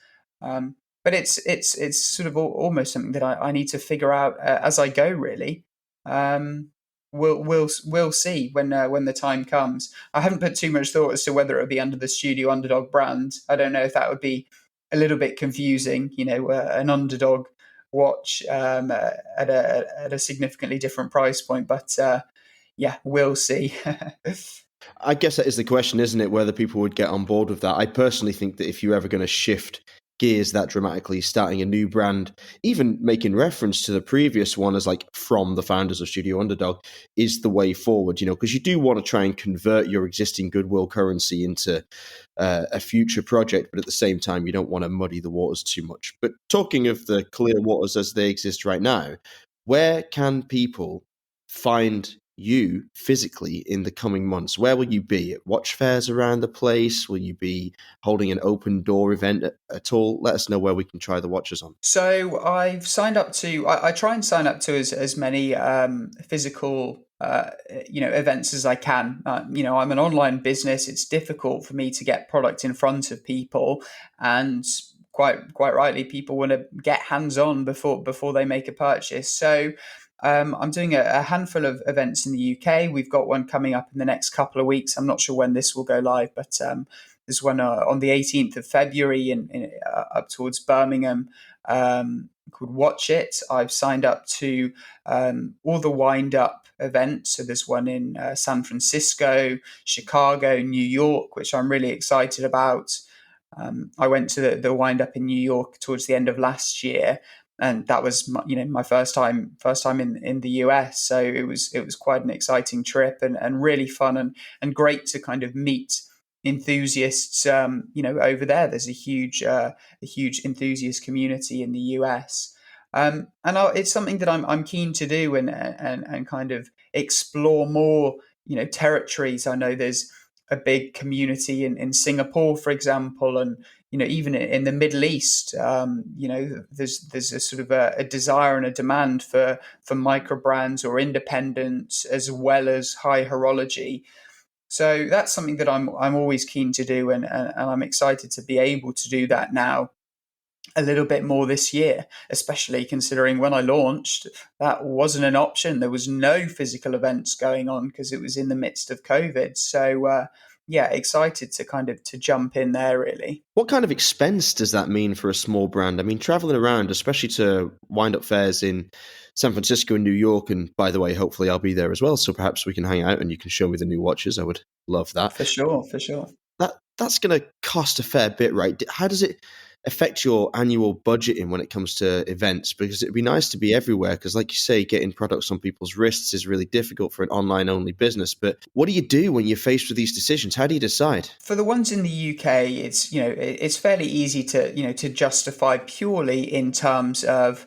Um, but it's sort of almost something that I need to figure out as I go, really. Um, we'll see when the time comes. I haven't put too much thought as to whether it would be under the Studio Underdog brand. I don't know if that would be a little bit confusing. An Underdog watch at a significantly different price point, but we'll see. I guess that is the question, isn't it? Whether people would get on board with that. I personally think that if you're ever going to shift gears that dramatically, starting a new brand, even making reference to the previous one as like from the founders of Studio Underdog, is the way forward, because you do want to try and convert your existing goodwill currency into a future project, but at the same time, you don't want to muddy the waters too much. But talking of the clear waters as they exist right now, where can people find you physically in the coming months? Where will you be? At watch fairs around the place? Will you be holding an open door event at all? Let us know where we can try the watches on. So I've signed up to. I try and sign up to as many physical events as I can. I'm an online business. It's difficult for me to get product in front of people, and quite rightly, people want to get hands on before they make a purchase. So I'm doing a handful of events in the UK. We've got one coming up in the next couple of weeks. I'm not sure when this will go live, but there's one on the 18th of February up towards Birmingham, called Watch It. I've signed up to all the wind up events. So there's one in San Francisco, Chicago, New York, which I'm really excited about. I went to the wind up in New York towards the end of last year, and that was my first time in the US. So it was quite an exciting trip, and really fun, and great to kind of meet enthusiasts. Over there, there's a huge enthusiast community in the US. It's something that I'm keen to do, and kind of explore more territories. I know there's a big community in Singapore, for example, and even in the Middle East, there's a sort of a desire and a demand for micro brands or independents as well as high horology. So that's something that I'm always keen to do, and I'm excited to be able to do that now a little bit more this year, especially considering when I launched, that wasn't an option. There was no physical events going on because it was in the midst of COVID. So yeah, excited to kind of to jump in there really. What kind of expense does that mean for a small brand? I mean, traveling around, especially to wind up fairs in San Francisco and New York, and by the way, hopefully I'll be there as well, so perhaps we can hang out and you can show me the new watches. I would love that. For sure, for sure. That's going to cost a fair bit, right? How does it affect your annual budgeting when it comes to events? Because it'd be nice to be everywhere, because like you say, getting products on people's wrists is really difficult for an online only business. But what do you do when you're faced with these decisions? How do you decide? For the ones in the UK, it's fairly easy to justify purely in terms of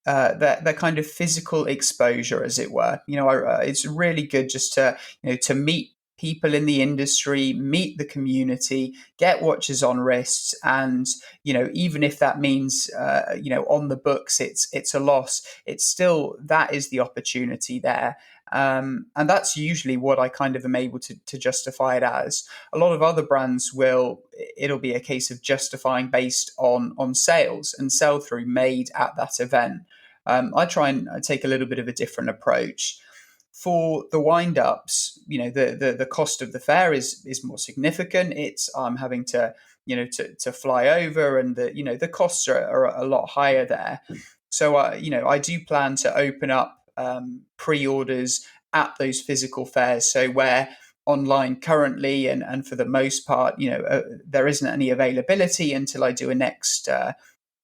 their kind of physical exposure, as it were. It's really good just to meet people in the industry, meet the community, get watches on wrists, and even if that means on the books it's a loss, it's still, that is the opportunity there. And that's usually what I kind of am able to justify it as. A lot of other brands it'll be a case of justifying based on sales and sell through made at that event. I try and take a little bit of a different approach. For the wind ups, the cost of the fair is more significant. I'm having to to fly over, and the costs are a lot higher there. So I do plan to open up pre-orders at those physical fairs. So where online currently and for the most part, there isn't any availability until I do a next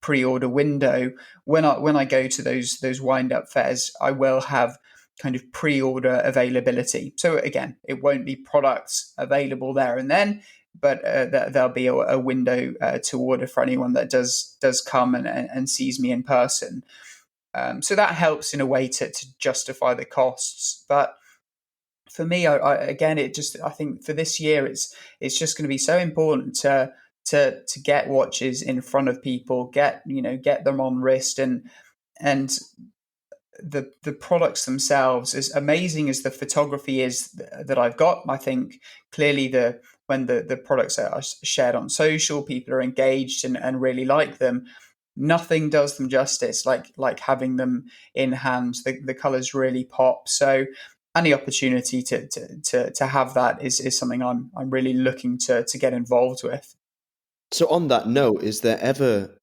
pre-order window. When I go to those wind up fairs, I will have kind of pre-order availability. So again, it won't be products available there and then, but there'll be a window to order for anyone that does come and sees me in person. So that helps in a way to justify the costs. But for me, I think for this year, it's just going to be so important to get watches in front of people, get them on wrist, and the products themselves, as amazing as the photography is that I've got, I think clearly when the products are shared on social, people are engaged and really like them. Nothing does them justice like having them in hand. The colors really pop. So any opportunity to have that is something I'm really looking to get involved with. So on that note, is there ever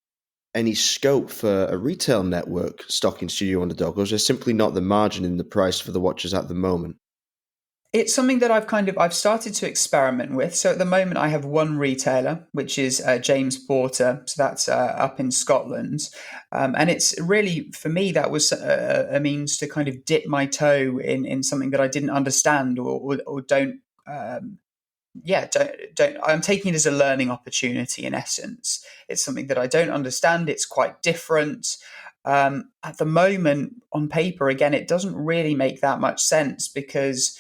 any scope for a retail network stocking Studio Underdog, or is there simply not the margin in the price for the watches at the moment? It's something that I've started to experiment with. So at the moment, I have one retailer, which is James Porter. So that's up in Scotland, and it's really, for me, that was a means to kind of dip my toe in something that I didn't understand or don't. Don't. I'm taking it as a learning opportunity. In essence, it's something that I don't understand. It's quite different. At the moment, on paper, again, it doesn't really make that much sense because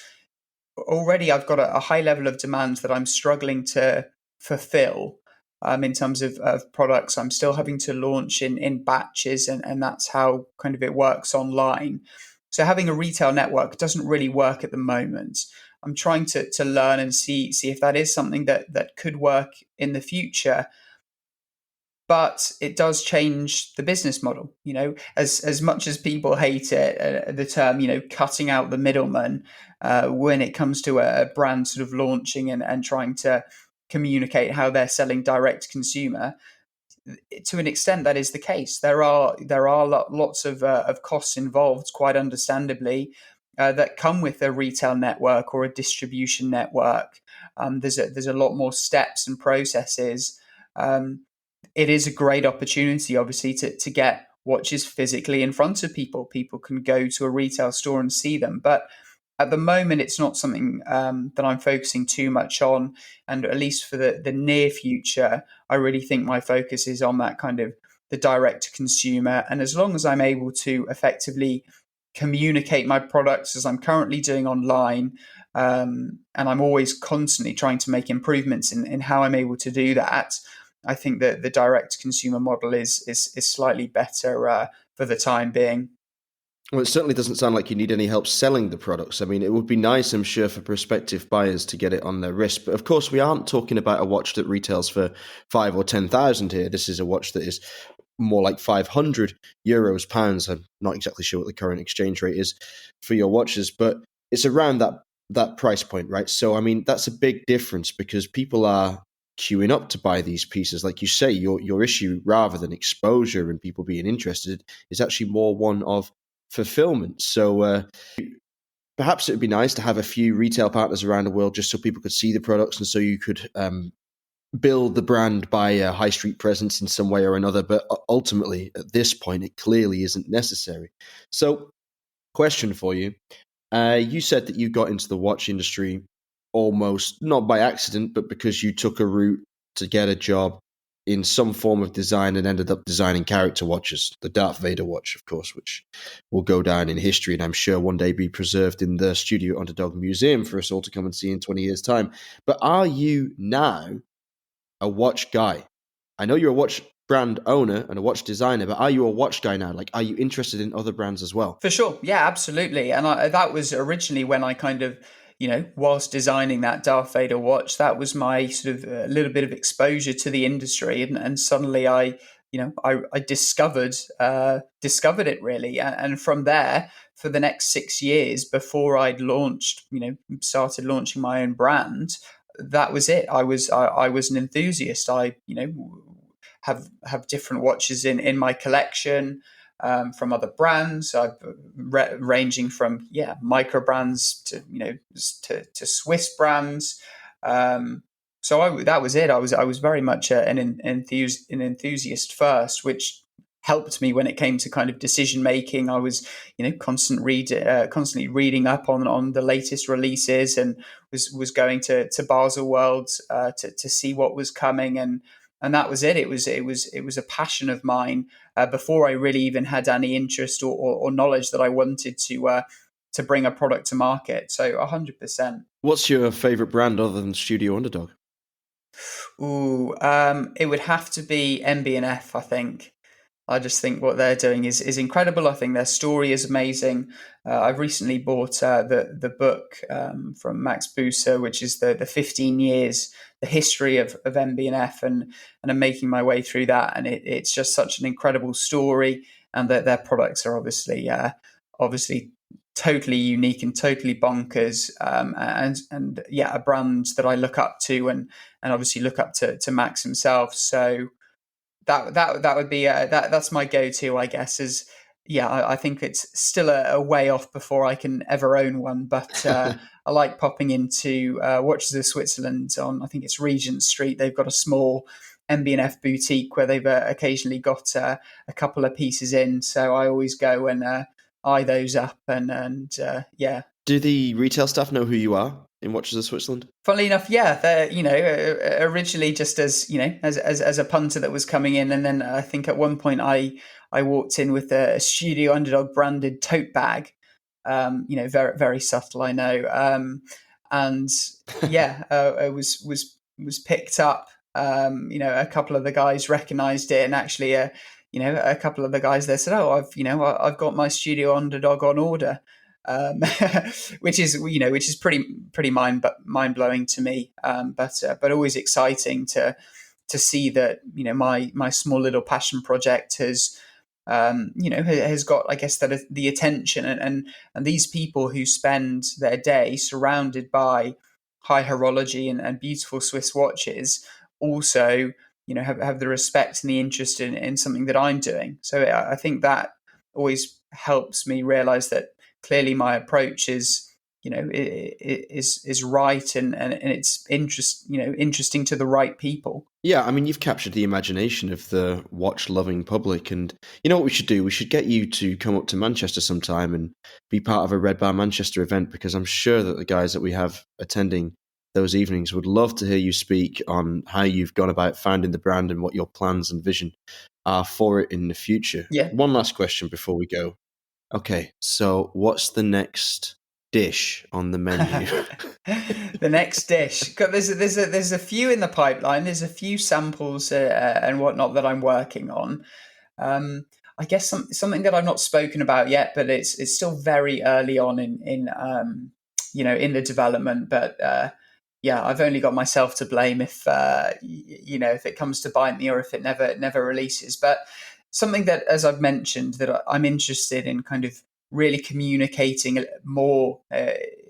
already I've got a high level of demand that I'm struggling to fulfill in terms of products. I'm still having to launch in batches, and that's how kind of it works online. So having a retail network doesn't really work at the moment. I'm trying to learn and see if that is something that could work in the future. But it does change the business model. As much as people hate it, the term, cutting out the middleman, when it comes to a brand sort of launching and trying to communicate how they're selling direct to consumer, to an extent that is the case. There are lots of costs involved, quite understandably, that come with a retail network or a distribution network. There's a lot more steps and processes. It is a great opportunity, obviously, to get watches physically in front of people. People can go to a retail store and see them. But at the moment, it's not something that I'm focusing too much on. And at least for the near future, I really think my focus is on that kind of the direct to consumer. And as long as I'm able to effectively communicate my products as I'm currently doing online, and I'm always constantly trying to make improvements in how I'm able to do that, I think that the direct consumer model is slightly better for the time being. Well, it certainly doesn't sound like you need any help selling the products. I mean, it would be nice, I'm sure, for prospective buyers to get it on their wrist. But of course, we aren't talking about a watch that retails for 5 or 10,000 here. This is a watch that is more like €500, pounds. I'm not exactly sure what the current exchange rate is for your watches, but it's around that price point, right? So, I mean, that's a big difference because people are queuing up to buy these pieces. Like you say, your issue, rather than exposure and people being interested, is actually more one of fulfillment. So perhaps it would be nice to have a few retail partners around the world just so people could see the products and so you could build the brand by a high street presence in some way or another. But ultimately, at this point, it clearly isn't necessary. So, question for you. You said that you got into the watch industry almost not by accident, but because you took a route to get a job in some form of design and ended up designing character watches. The Darth Vader watch, of course, which will go down in history and I'm sure one day be preserved in the Studio Underdog Museum for us all to come and see in 20 years' time. But are you now a watch guy? I know you're a watch brand owner and a watch designer, but are you a watch guy now? Like, are you interested in other brands as well? For sure. Yeah, absolutely. And that was originally when I kind of, whilst designing that Darth Vader watch, that was my sort of a little bit of exposure to the industry. And suddenly I discovered it really. And from there, for the next 6 years before I'd launched, started launching my own brand, that was it. I was an enthusiast. Have different watches in my collection from other brands, ranging from micro brands to to Swiss brands. That was it. I was very much an enthusiast first, which helped me when it came to kind of decision making. I was constantly reading up on the latest releases and was going to Basel World to see what was coming, and that was it. It was a passion of mine before I really even had any interest or knowledge that I wanted to bring a product to market. So 100%. What's your favorite brand other than Studio Underdog? Ooh, it would have to be MB&F, I think. I just think what they're doing is incredible. I think their story is amazing. I've recently bought the book from Max Buser, which is the 15 years, the history of MB&F, and I'm making my way through that. And it's just such an incredible story, and that their products are obviously totally unique and totally bonkers. And yeah, a brand that I look up to, and obviously look up to Max himself. So that would be that's my go-to, I guess. Is yeah, I think it's still a way off before I can ever own one, but I like popping into Watches of Switzerland on, I think it's Regent Street. They've got a small MB&F boutique where they've occasionally got a couple of pieces in, so I always go and eye those up, and yeah. Do the retail staff know who you are in Watches of Switzerland? Funnily enough, yeah, they're originally just as as a punter that was coming in, and then I think at one point I walked in with a Studio Underdog branded tote bag, very very subtle, I know, and yeah, it was picked up. A couple of the guys recognised it, and actually, a couple of the guys there said, "Oh, I've got my Studio Underdog on order." Which is pretty mind blowing to me, but always exciting to see that my small little passion project has got, I guess, that the attention, and these people who spend their day surrounded by high horology and beautiful Swiss watches also have the respect and the interest in something that I'm doing. So I think that always helps me realize that clearly my approach is is right, and it's interesting to the right people. Yeah, I mean, you've captured the imagination of the watch-loving public, and you know what we should do? We should get you to come up to Manchester sometime and be part of a Red Bar Manchester event, because I'm sure that the guys that we have attending those evenings would love to hear you speak on how you've gone about founding the brand and what your plans and vision are for it in the future. Yeah. One last question before we go. Okay, so what's the next dish on the menu? The next dish. There's a few in the pipeline. There's a few samples and whatnot that I'm working on. I guess something that I've not spoken about yet, but it's still very early on in in the development. But yeah, I've only got myself to blame if if it comes to bite me or if it never releases. But something that, as I've mentioned, that I'm interested in kind of really communicating more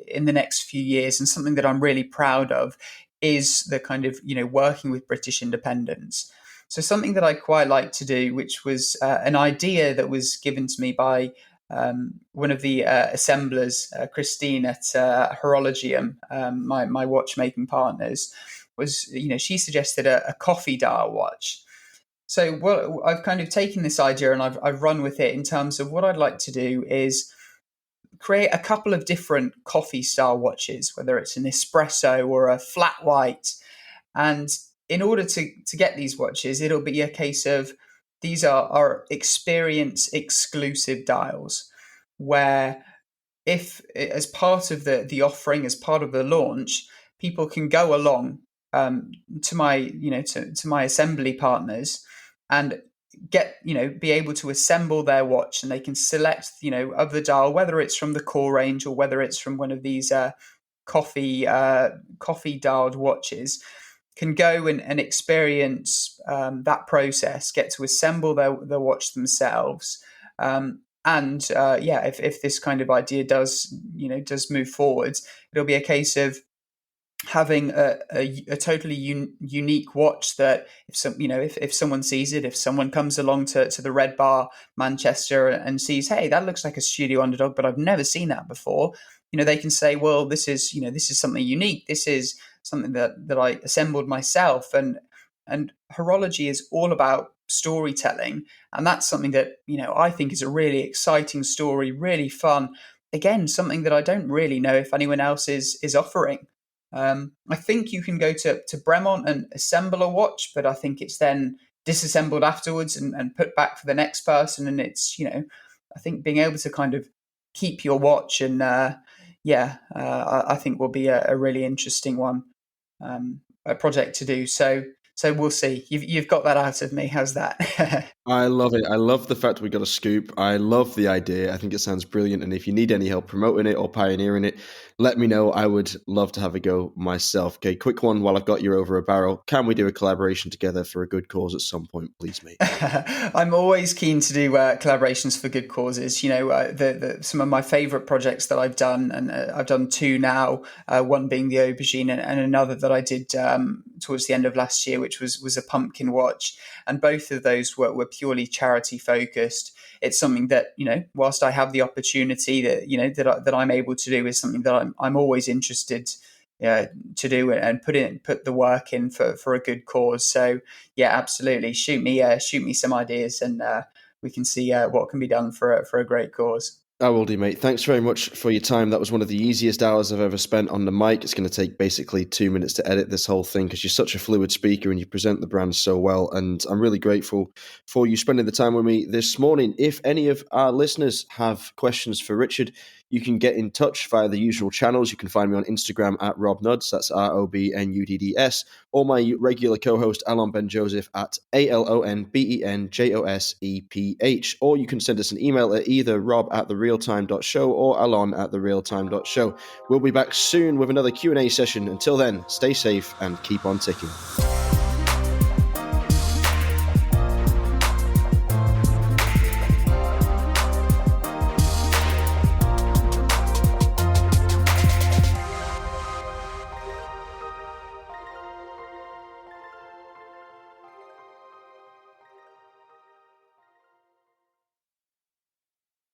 in the next few years, and something that I'm really proud of is the kind of working with British independents. So something that I quite like to do, which was an idea that was given to me by one of the assemblers, Christine at Horologium, my watchmaking partners, was she suggested a coffee dial watch. So what I've kind of taken this idea and I've run with it in terms of what I'd like to do is create a couple of different coffee style watches, whether it's an espresso or a flat white. And in order to get these watches, it'll be a case of these are experience exclusive dials, where if as part of the offering, as part of the launch, people can go along to my to my assembly partners and get be able to assemble their watch, and they can select of the dial, whether it's from the core range or whether it's from one of these coffee dialed watches, can go and experience that process, get to assemble their watch themselves. If this kind of idea does move forwards, it'll be a case of having a totally unique watch that if someone sees it, if someone comes along to the Red Bar Manchester and sees, hey, that looks like a Studio Underdog, but I've never seen that before, they can say, well, this is something unique. This is something that I assembled myself. And horology is all about storytelling, and that's something that I think is a really exciting story, really fun. Again, something that I don't really know if anyone else is offering. I think you can go to Bremont and assemble a watch, but I think it's then disassembled afterwards and put back for the next person. And it's, I think being able to kind of keep your watch and, I think will be a really interesting one, a project to do. So we'll see. You've got that out of me. How's that? I love it. I love the fact we got a scoop. I love the idea. I think it sounds brilliant. And if you need any help promoting it or pioneering it, let me know. I would love to have a go myself. Okay, quick one while I've got you over a barrel. Can we do a collaboration together for a good cause at some point, please, mate? I'm always keen to do collaborations for good causes. Some of my favorite projects that I've done, and I've done two now, one being the aubergine and another that I did towards the end of last year, which was a pumpkin watch. And both of those were purely charity focused. It's something that, whilst I have the opportunity that I'm able to do, is something that I'm always interested to do and put the work in for a good cause. So yeah, absolutely. Shoot me some ideas, and we can see what can be done for a great cause. I will do, mate. Thanks very much for your time. That was one of the easiest hours I've ever spent on the mic. It's going to take basically 2 minutes to edit this whole thing because you're such a fluid speaker and you present the brand so well. And I'm really grateful for you spending the time with me this morning. If any of our listeners have questions for Richard, you can get in touch via the usual channels. You can find me on Instagram at RobNuds, that's ROBNUDDS, or my regular co-host Alon Ben Joseph at ALONBENJOSEPH. Or you can send us an email at either rob@therealtime.show or alon@therealtime.show. We'll be back soon with another Q&A session. Until then, stay safe and keep on ticking.